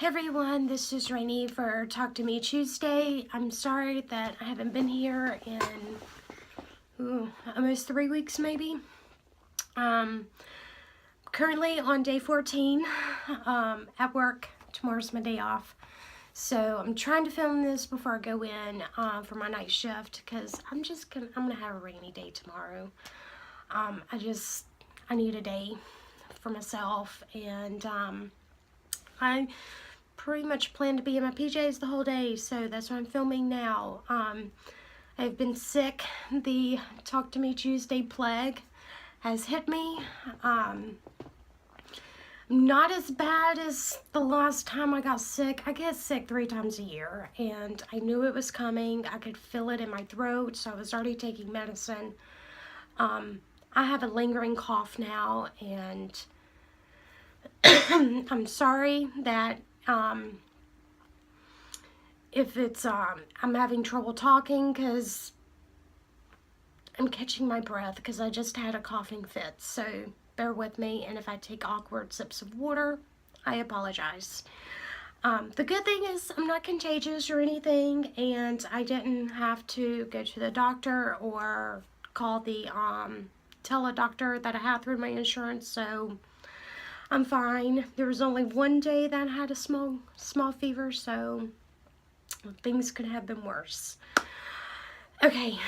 Hey everyone, this is Rainey for Talk to Me Tuesday. I'm sorry that I haven't been here in almost 3 weeks maybe. Currently on day 14 at work. Tomorrow's my day off. So I'm trying to film this before I go in for my night shift because I'm gonna have a rainy day tomorrow. I need a day for myself, and I pretty much plan to be in my PJs the whole day, so that's what I'm filming now. I've been sick. The Talk to Me Tuesday plague has hit me. Not as bad as the last time I got sick. I get sick 3 times a year, and I knew it was coming. I could feel it in my throat, so I was already taking medicine. I have a lingering cough now, and I'm sorry that if it's I'm having trouble talking because I'm catching my breath because I just had a coughing fit, so bear with me, and if I take awkward sips of water, I apologize. The good thing is I'm not contagious or anything, and I didn't have to go to the doctor or call the teledoctor that I had through my insurance, so I'm fine. There was only one day that I had a small fever, so things could have been worse. Okay,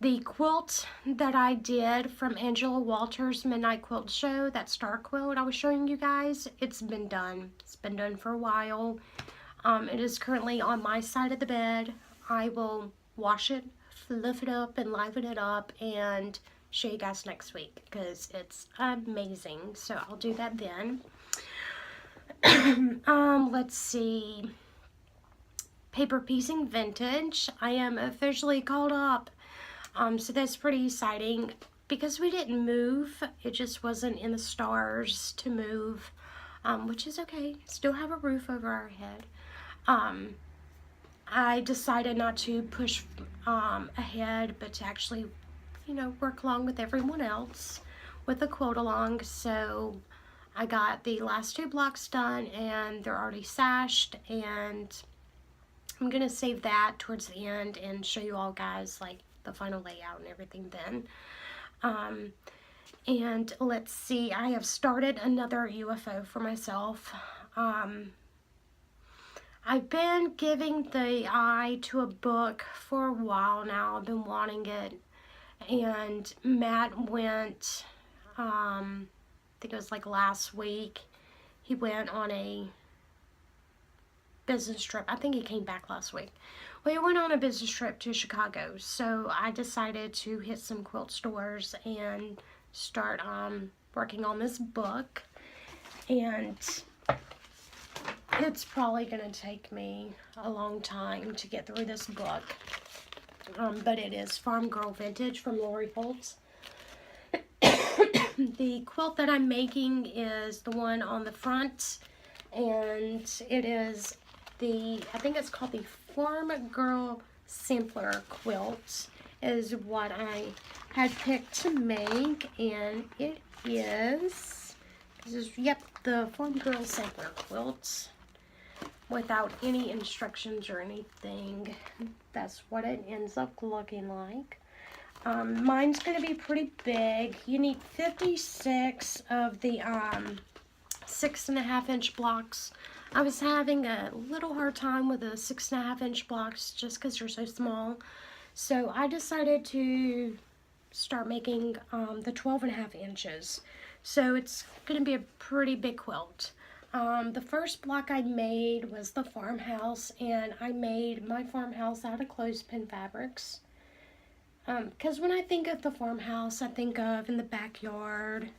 the quilt that I did from Angela Walters' Midnight Quilt Show, that star quilt I was showing you guys, it's been done. It's been done for a while. It is currently on my side of the bed. I will wash it, fluff it up, and liven it up, and show you guys next week because it's amazing. So I'll do that then. Let's see. Paper piecing vintage. I am officially called up. So that's pretty exciting because we didn't move. It just wasn't in the stars to move, which is okay. Still have a roof over our head. I decided not to push ahead, but to actually, work along with everyone else with the quilt along. So I got the last 2 blocks done, and they're already sashed, and I'm gonna save that towards the end and show you all guys like the final layout and everything then. And let's see, I have started another UFO for myself. I've been giving the eye to a book for a while now. I've been wanting it, and Matt went, I think it was like last week, he went on a business trip. I think he came back last week. Well, he went on a business trip to Chicago, so I decided to hit some quilt stores and start working on this book, and it's probably going to take me a long time to get through this book, but it is Farm Girl Vintage from Lori Holtz. The quilt that I'm making is the one on the front, and it is I think it's called the Farm Girl Sampler Quilt is what I had picked to make, and it is, yep, the Farm Girl Sampler Quilt without any instructions or anything. That's what it ends up looking like. Mine's going to be pretty big. You need 56 of the 6.5 inch blocks. I was having a little hard time with the 6.5 inch blocks just because they're so small. So I decided to start making the 12.5 inches. So it's going to be a pretty big quilt. The first block I made was the farmhouse, and I made my farmhouse out of clothespin fabrics. Because when I think of the farmhouse, I think of in the backyard,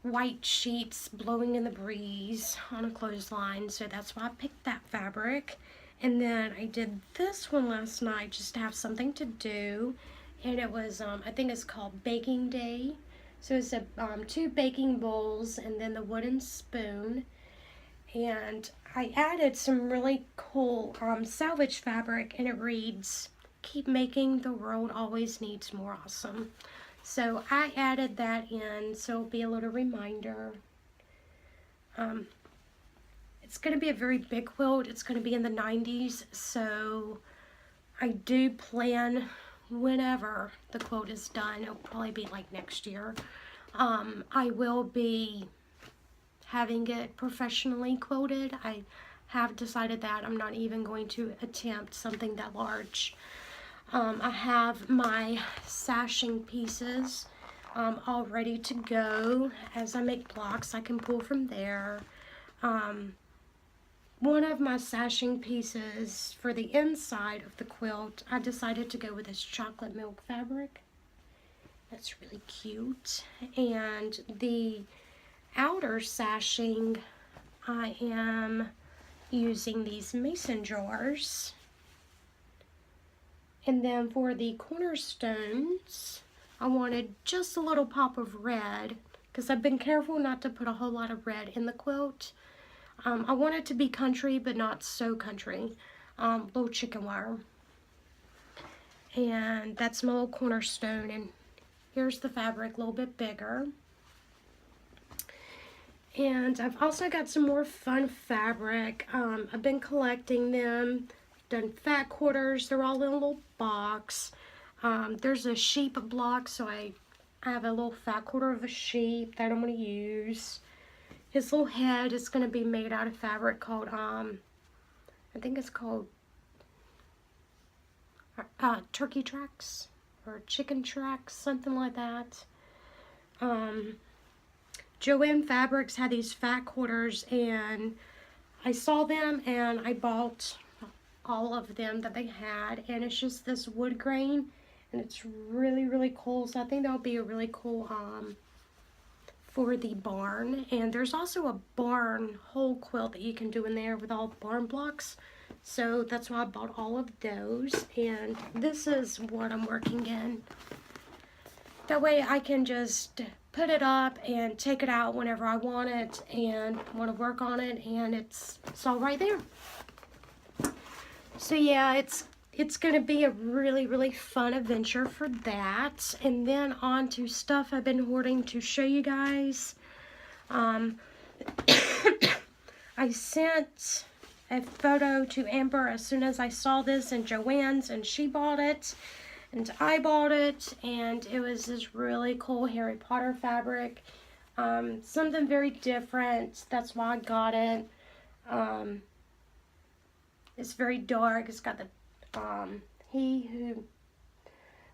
white sheets blowing in the breeze on a clothesline, so that's why I picked that fabric. And then I did this one last night just to have something to do, and it was I think it's called Baking Day. So it's 2 baking bowls and then the wooden spoon, and I added some really cool salvage fabric, and it reads, "Keep making, the world always needs more awesome." So I added that in, so it'll be a little reminder It's going to be a very big quilt. It's going to be in the 90s, so I do plan whenever the quilt is done, it'll probably be like next year, I will be having it professionally quilted. I have decided that I'm not even going to attempt something that large. I have my sashing pieces all ready to go. As I make blocks, I can pull from there. One of my sashing pieces for the inside of the quilt, I decided to go with this chocolate milk fabric. That's really cute. And the outer sashing, I am using these mason jars. And then for the cornerstones, I wanted just a little pop of red because I've been careful not to put a whole lot of red in the quilt. I want it to be country, but not so country. Little chicken wire. And that's my little cornerstone. And here's the fabric, a little bit bigger. And I've also got some more fun fabric. I've been collecting them. Done fat quarters. They're all in a little box. There's a sheep block, so I have a little fat quarter of a sheep that I'm going to use. His little head is going to be made out of fabric called, I think it's called turkey tracks or chicken tracks, something like that. Joanne Fabrics had these fat quarters, and I saw them and I bought all of them that they had, and it's just this wood grain, and it's really, really cool. So I think that'll be a really cool for the barn. And there's also a barn whole quilt that you can do in there with all barn blocks, so that's why I bought all of those. And this is what I'm working in. That way I can just put it up and take it out whenever I want it and want to work on it, and it's all right there. So yeah, it's going to be a really, really fun adventure for that. And then on to stuff I've been hoarding to show you guys. I sent a photo to Amber as soon as I saw this in Joann's, and she bought it, and I bought it, and it was this really cool Harry Potter fabric. Something very different. That's why I got it. It's very dark. It's got the He Who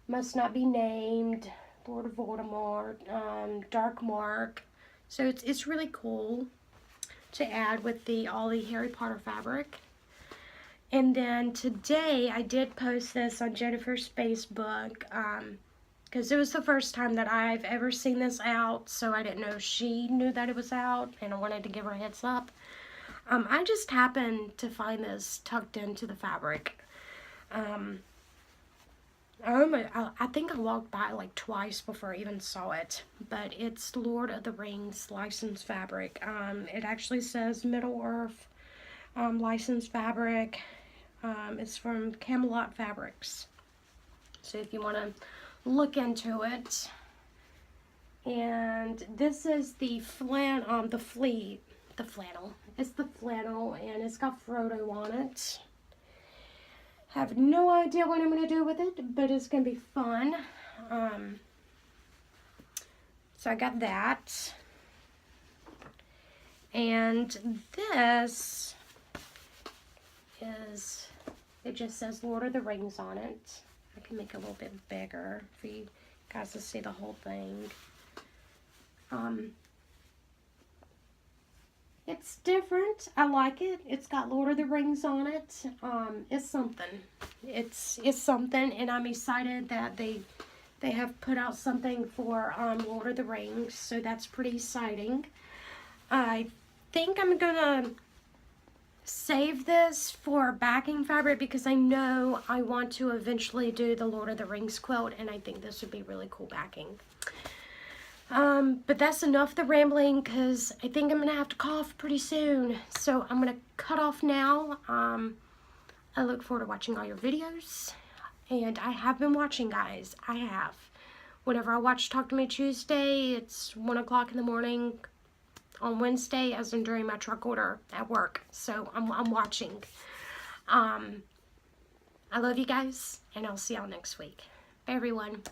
Must Not Be Named, Lord of Voldemort, Dark Mark. So it's really cool to add with all the Harry Potter fabric. And then today I did post this on Jennifer's Facebook because it was the first time that I've ever seen this out, so I didn't know she knew that it was out, and I wanted to give her a heads up. I just happened to find this tucked into the fabric. I think I walked by like twice before I even saw it, but it's Lord of the Rings licensed fabric. It actually says Middle Earth licensed fabric. It's from Camelot Fabrics, so if you want to look into it. And this is the flannel. It's the flannel, and it's got Frodo on it. Have no idea what I'm going to do with it, but it's going to be fun. So I got that. And this is, it just says Lord of the Rings on it. I can make it a little bit bigger for you guys to see the whole thing. It's different. I like it. It's got Lord of the Rings on it. It's something. It's something, and I'm excited that they have put out something for Lord of the Rings, so that's pretty exciting. I think I'm gonna save this for backing fabric because I know I want to eventually do the Lord of the Rings quilt, and I think this would be really cool backing. But that's enough the rambling, because I think I'm going to have to cough pretty soon. So I'm going to cut off now. I look forward to watching all your videos. And I have been watching, guys. I have. Whenever I watch Talk to Me Tuesday, it's 1 o'clock in the morning. on Wednesday, as in during my truck order at work. So I'm watching. I love you guys, and I'll see y'all next week. Bye, everyone.